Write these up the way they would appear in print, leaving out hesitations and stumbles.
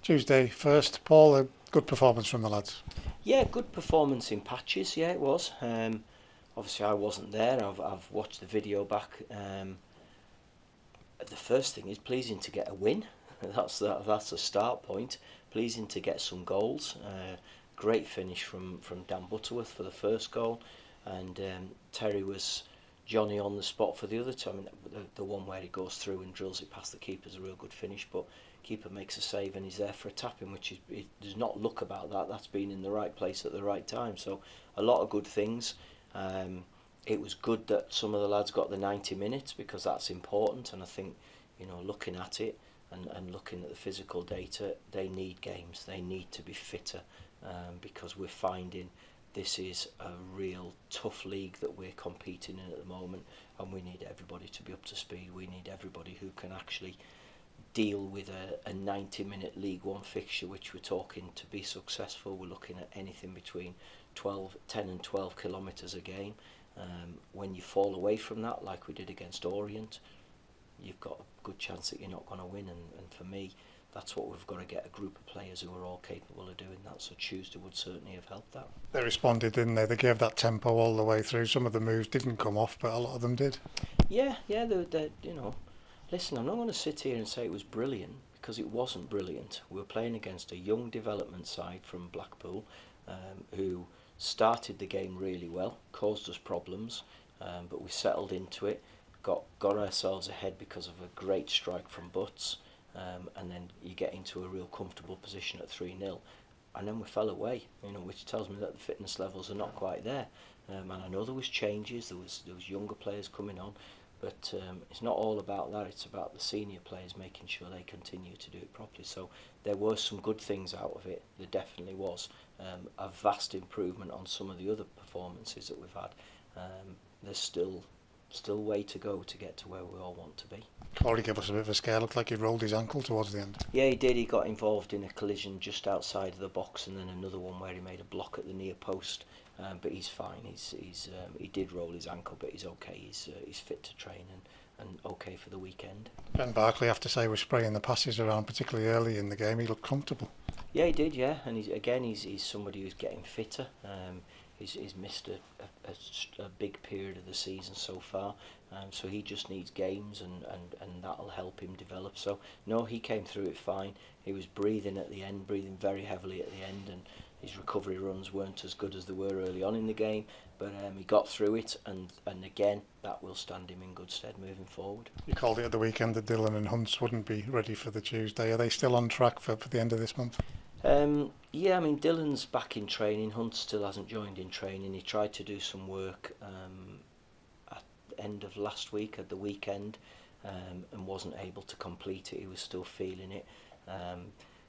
Tuesday first. Paul, a good performance from the lads. Yeah, good performance in patches. Yeah, it was. Obviously, I wasn't there. I've watched the video back. The first thing is pleasing to get a win. That's a start point. Pleasing to get some goals. Great finish from Dan Butterworth for the first goal, and Terry was Johnny on the spot for the other two. I mean, the one where he goes through and drills it past the keeper is a real good finish, but keeper makes a save and he's there for a tap-in, which is, it does not look about that. That's been in the right place at the right time. So a lot of good things. It was good that some of the lads got the 90 minutes because that's important, and I think, looking at it and looking at the physical data, they need games. They need to be fitter, because we're finding this is a real tough league that we're competing in at the moment, and we need everybody to be up to speed. We need everybody who can actually deal with a 90-minute League One fixture, which we're talking to be successful. We're looking at anything between 10 and 12 kilometres a game. When you fall away from that, like we did against Orient, you've got a good chance that you're not going to win. And for me, that's what we've got to get, a group of players who are all capable of doing that. So Tuesday would certainly have helped that. They responded, didn't they? They gave that tempo all the way through. Some of the moves didn't come off, but a lot of them did. Yeah, listen, I'm not going to sit here and say it was brilliant, because it wasn't brilliant. We were playing against a young development side from Blackpool, who started the game really well, caused us problems, but we settled into it, got ourselves ahead because of a great strike from Butts, and then you get into a real comfortable position at 3-0, and then we fell away, which tells me that the fitness levels are not quite there. And I know there was changes, there was younger players coming on, but it's not all about that. It's about the senior players making sure they continue to do it properly. So there were some good things out of it. There definitely was a vast improvement on some of the other performances that we've had. There's still way to go to get to where we all want to be. Corey gave us a bit of a scare. Looked like he rolled his ankle towards the end. Yeah, he did. He got involved in a collision just outside of the box, and then another one where he made a block at the near post. But he's fine. He did roll his ankle, but he's okay. He's fit to train and okay for the weekend. Ben Barkley, I have to say, was spraying the passes around, particularly early in the game. He looked comfortable. Yeah, he did. Yeah, and he's somebody who's getting fitter. He's missed a big period of the season so far, so he just needs games, and that'll help him develop. So no, he came through it fine. He was breathing at the end, breathing very heavily at the end, and his recovery runs weren't as good as they were early on in the game, but he got through it, and again, that will stand him in good stead moving forward. You called it at the weekend that Dillon and Hunts wouldn't be ready for the Tuesday. Are they still on track for the end of this month? Yeah, I mean, Dillon's back in training. Hunt still hasn't joined in training. He tried to do some work at the end of last week, at the weekend, and wasn't able to complete it. He was still feeling it.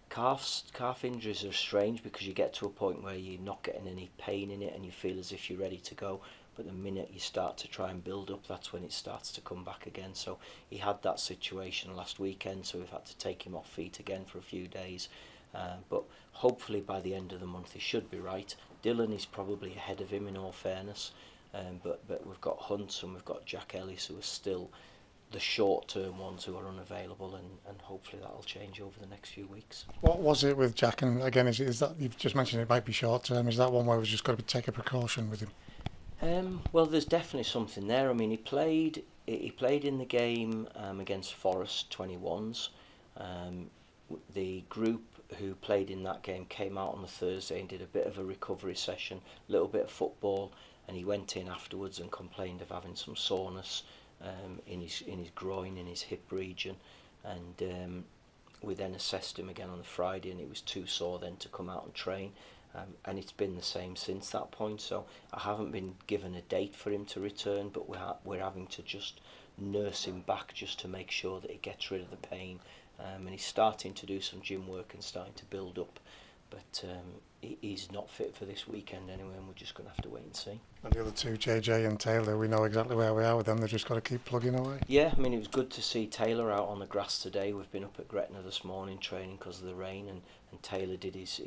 Calf injuries are strange, because you get to a point where you're not getting any pain in it and you feel as if you're ready to go, but the minute you start to try and build up, that's when it starts to come back again. So he had that situation last weekend, so we've had to take him off feet again for a few days, but hopefully by the end of the month he should be right. Dillon is probably ahead of him, in all fairness, but we've got Hunt and we've got Jack Ellis, who are still the short-term ones who are unavailable, and hopefully that'll change over the next few weeks. What was it with Jack? And again, is that, you've just mentioned it might be short-term, is that one where we've just got to take a precaution with him? Well, there's definitely something there. I mean, he played in the game against Forest 21s. The group who played in that game came out on the Thursday and did a bit of a recovery session, a little bit of football, and he went in afterwards and complained of having some soreness in his groin, in his hip region, and we then assessed him again on the Friday, and it was too sore then to come out and train, and it's been the same since that point. So I haven't been given a date for him to return, but we're having to just nurse him back just to make sure that he gets rid of the pain, and he's starting to do some gym work and starting to build up, but he's not fit for this weekend anyway, and we're just going to have to wait and see. And the other two, JJ and Taylor, we know exactly where we are with them. They've just got to keep plugging away. Yeah, I mean, it was good to see Taylor out on the grass today. We've been up at Gretna this morning training because of the rain, and Taylor did his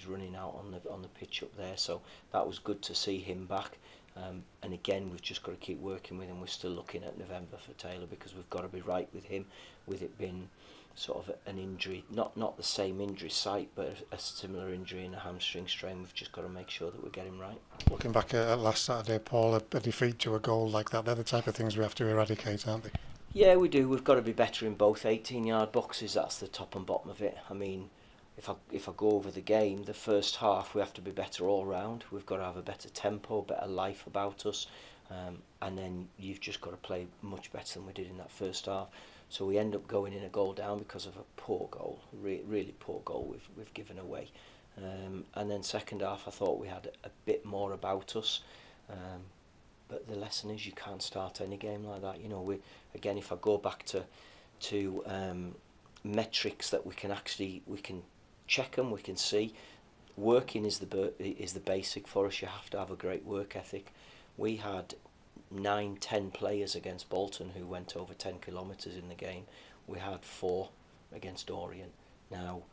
running out on the pitch up there, so that was good to see him back. And again, we've just got to keep working with him. We're still looking at November for Taylor, because we've got to be right with him, with it being sort of an injury, not the same injury site, but a similar injury in a hamstring strain. We've just got to make sure that we're getting right. Looking back at last Saturday, Paul, a defeat to a goal like that, they're the type of things we have to eradicate, aren't they? Yeah, we do. We've got to be better in both 18-yard boxes. That's the top and bottom of it. I mean, if I go over the game, the first half we have to be better all round. We've got to have a better tempo, better life about us, and then you've just got to play much better than we did in that first half. So we end up going in a goal down because of a poor goal, really poor goal we've given away. And then second half, I thought we had a bit more about us. But the lesson is you can't start any game like that. You know, again, if I go back to metrics that we can check them, we can see. Working is the basic for us. You have to have a great work ethic. We had 9-10 players against Bolton who went over 10 kilometres in the game. We had 4 against Orient. Now,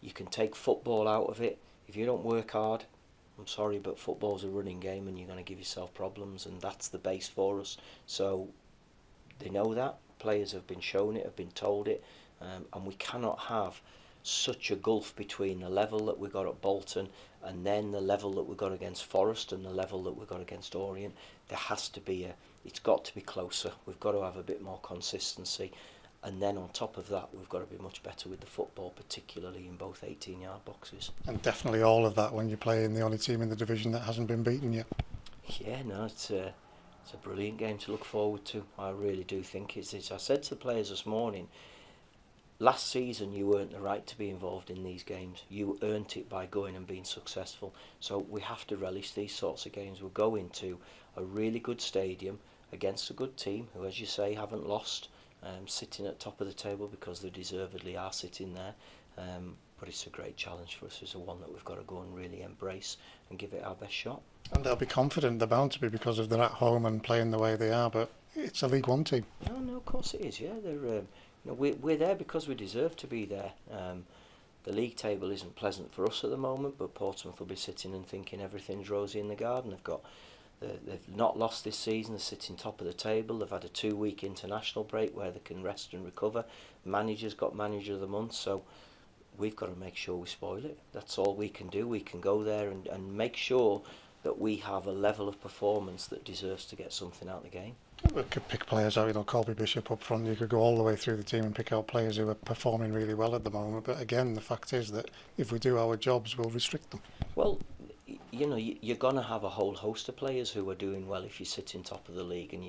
you can take football out of it. If you don't work hard, I'm sorry, but football's a running game and you're going to give yourself problems, and that's the base for us. So they know that. Players have been shown it, have been told it, and we cannot have such a gulf between the level that we got at Bolton and then the level that we got against Forest and the level that we got against Orient. There has to be it's got to be closer. We've got to have a bit more consistency, and then on top of that, we've got to be much better with the football, particularly in both 18-yard boxes. And definitely all of that when you play in the only team in the division that hasn't been beaten yet. Yeah, no, it's a brilliant game to look forward to. I really do think it's. I said to the players this morning, last season you earned the right to be involved in these games. You earned it by going and being successful. So we have to relish these sorts of games. We'll go into a really good stadium against a good team who, as you say, haven't lost, sitting at top of the table because they deservedly are sitting there. But it's a great challenge for us. It's one that we've got to go and really embrace and give it our best shot. And they'll be confident, they're bound to be, because of they're at home and playing the way they are, but it's a League One team. No, of course it is, yeah. They're, we're there because we deserve to be there. The league table isn't pleasant for us at the moment, but Portsmouth will be sitting and thinking everything's rosy in the garden. They've not lost this season. They're sitting top of the table. They've had a 2-week international break where they can rest and recover. Manager's got Manager of the Month, so we've got to make sure we spoil it. That's all we can do. We can go there and make sure that we have a level of performance that deserves to get something out of the game. We could pick players out, Colby Bishop up front. You could go all the way through the team and pick out players who are performing really well at the moment. But again, the fact is that if we do our jobs, we'll restrict them. Well, you're going to have a whole host of players who are doing well if you sit in top of the league, and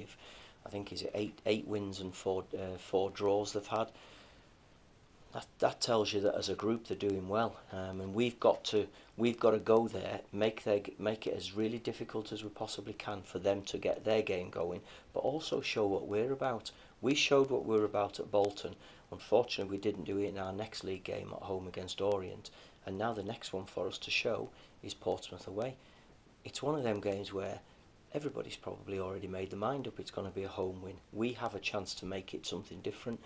I think is it eight wins and four draws they've had. That tells you that as a group they're doing well, and we've got to go there, make it as really difficult as we possibly can for them to get their game going, but also show what we're about. We showed what we're about at Bolton. Unfortunately, we didn't do it in our next league game at home against Orient, and now the next one for us to show is Portsmouth away. It's one of them games where everybody's probably already made their mind up. It's going to be a home win. We have a chance to make it something different,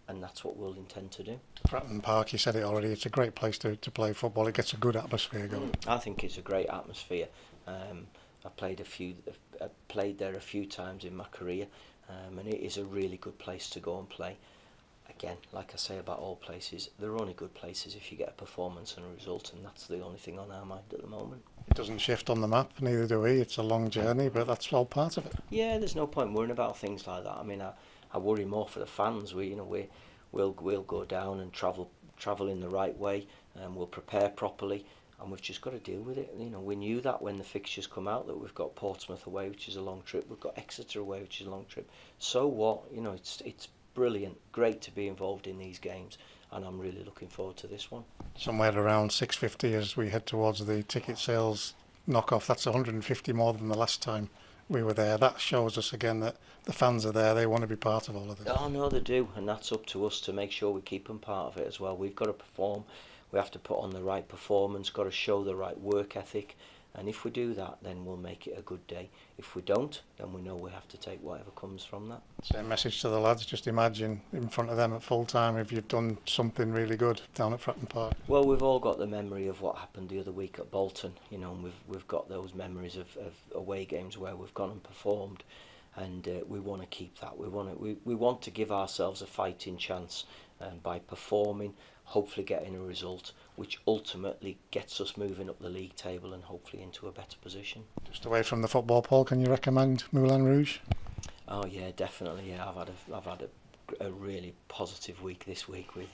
and that's what we'll intend to do. Fratton Park, you said it already, it's a great place to play football. It gets a good atmosphere going. I think it's a great atmosphere. I've played there a few times in my career, and it is a really good place to go and play. Again, like I say about all places, they're only good places if you get a performance and a result, and that's the only thing on our mind at the moment. It doesn't shift on the map, neither do we. It's a long journey, but that's all part of it. Yeah, there's no point worrying about things like that. I mean, I worry more for the fans. We'll go down and travel in the right way, and we'll prepare properly, and we've just got to deal with it. We knew that when the fixtures come out, that we've got Portsmouth away, which is a long trip. We've got Exeter away, which is a long trip. So what? It's brilliant, great to be involved in these games, and I'm really looking forward to this one. Somewhere around 650 as we head towards the ticket sales knockoff. That's 150 more than the last time we were there. That shows us again that the fans are there. They want to be part of all of this. Oh no, they do, and that's up to us to make sure we keep them part of it as well. We've got to perform. We have to put on the right performance. Got to show the right work ethic. And if we do that, then we'll make it a good day. If we don't, then we know we have to take whatever comes from that. Same message to the lads, just imagine in front of them at full time if you've done something really good down at Fratton Park. Well, we've all got the memory of what happened the other week at Bolton, and we've got those memories of away games where we've gone and performed, and we want to keep that. We want to give ourselves a fighting chance by performing, hopefully getting a result which ultimately gets us moving up the league table and hopefully into a better position. Just away from the football, Paul, can you recommend Mulan Rouge? Oh yeah, definitely. Yeah, I've had a really positive week this week with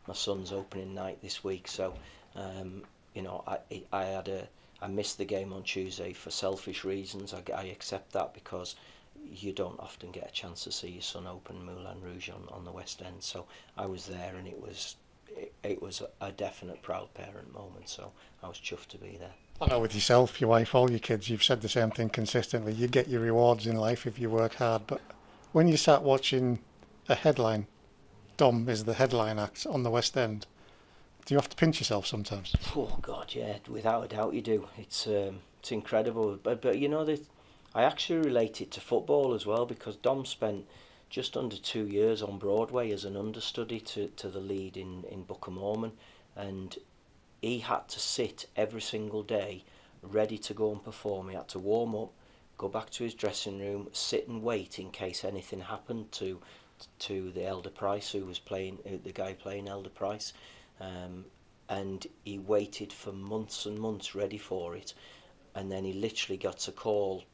my son's opening night this week. So, I missed the game on Tuesday for selfish reasons. I accept that because you don't often get a chance to see your son open Mulan Rouge on the West End. So I was there, and it was a definite proud parent moment. So I was chuffed to be there. I know with yourself, your wife, all your kids, you've said the same thing consistently. You get your rewards in life if you work hard. But when you sat watching a headline, Dom is the headline act on the West End, do you have to pinch yourself sometimes? Oh God, yeah, without a doubt you do. It's incredible. But I actually relate it to football as well, because Dom spent just under 2 years on Broadway as an understudy to the lead in Book of Mormon, and he had to sit every single day ready to go and perform. He had to warm up, go back to his dressing room, sit and wait in case anything happened to the Elder Price, who was playing, the guy playing Elder Price, and he waited for months and months ready for it, and then he literally got a call,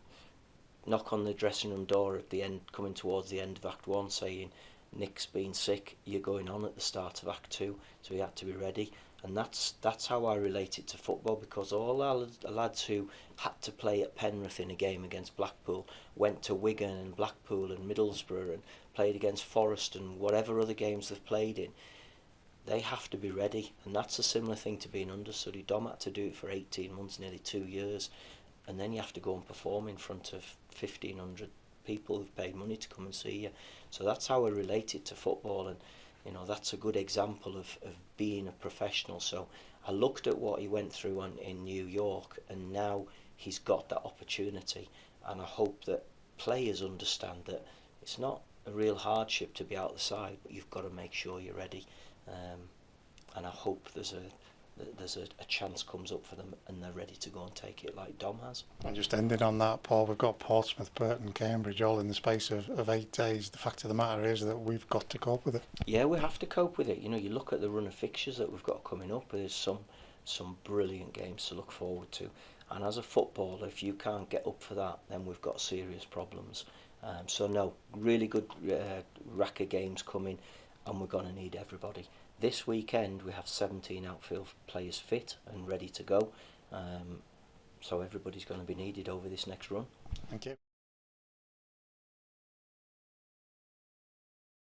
knock on the dressing room door at the end, coming towards the end of Act 1, saying Nick's been sick, you're going on at the start of Act 2, so he had to be ready. And that's how I relate it to football, because all our lads who had to play at Penrith in a game against Blackpool went to Wigan and Blackpool and Middlesbrough and played against Forest and whatever other games they've played in. They have to be ready, and that's a similar thing to being understudy. Dom had to do it for 18 months, nearly 2 years, and then you have to go and perform in front of 1,500 people who've paid money to come and see you. So that's how I relate it to football, and that's a good example of being a professional. So I looked at what he went through in New York, and now he's got that opportunity, and I hope that players understand that it's not a real hardship to be out the side, but you've got to make sure you're ready, and I hope there's a chance comes up for them and they're ready to go and take it like Dom has. And just ending on that, Paul, we've got Portsmouth, Burton, Cambridge all in the space of 8 days. The fact of the matter is that we've got to cope with it. Yeah, we have to cope with it. You look at the run of fixtures that we've got coming up, there's some brilliant games to look forward to. And as a footballer, if you can't get up for that, then we've got serious problems. So no, really good rack of games coming, and we're going to need everybody. This weekend we have 17 outfield players fit and ready to go, so everybody's going to be needed over this next run. Thank you.